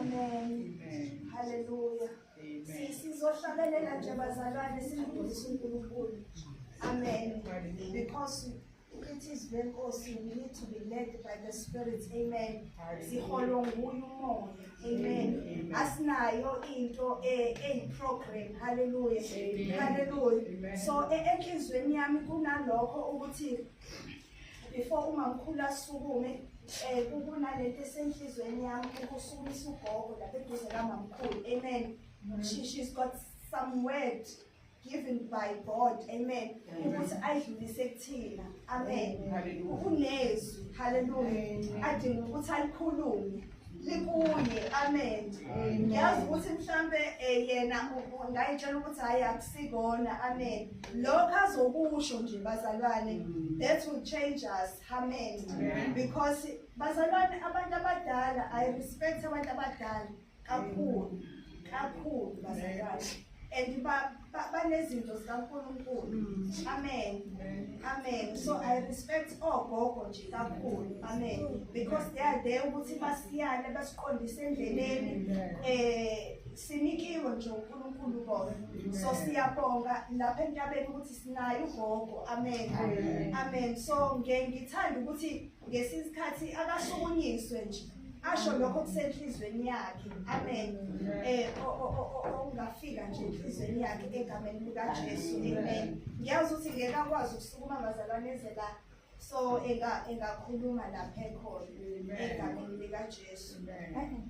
Amen. Hallelujah. Sizohlabelela nje bazalwane simbuze uNkulunkulu. Amen. Because it is very awesome. We need to be led by the Spirit. Amen. Siholwa nguye umoya. Amen. Asinayo into program. Hallelujah. Hallelujah. So enhlizweni yami kunalokho ukuthi before umamkhulu asukume kunalento esenhlizweni yami ukusukisa ugogo lapha eduze kamamkhulu. Amen. She's got some word given by God. Amen. Ukuthi ayidlulise kuthina. Amen. Unezwi. Hallelujah. Adinga ukuthi alikhulume likuye. Amen. Ngiyazi ukuthi mhlambe yena ngayitshela ukuthi hayi akusikona. Amen. Lokho azokusho nje bazalwane, that will change us. Amen. Because bazalwane abantu abadala, I respect abantu abadala kakhulu bazalwane. And banezinto zikaNkulunkulu. Amen. Amen. So I respect ogogo nje kakhulu. Amen. Because they are there ukuthi basiyane basiqondise endleleni sinikiwe nje uNkulunkulu bona. So siyabonga lapha entabeni ukuthi sinayo ugogo. Amen. Amen. So ngithanda ukuthi ngesikhathi akasukunyiswe nje asho lokho kusenhlizweni yakhe. Amen. Ongafika nje enhlizweni yakhe egameni likaJesu. Amen. Ngiyazi ukuthi ngeke akwazi ukusukuma bazalwane ezela so engakhuluma lapha ekhona egameni likaJesu. Amen.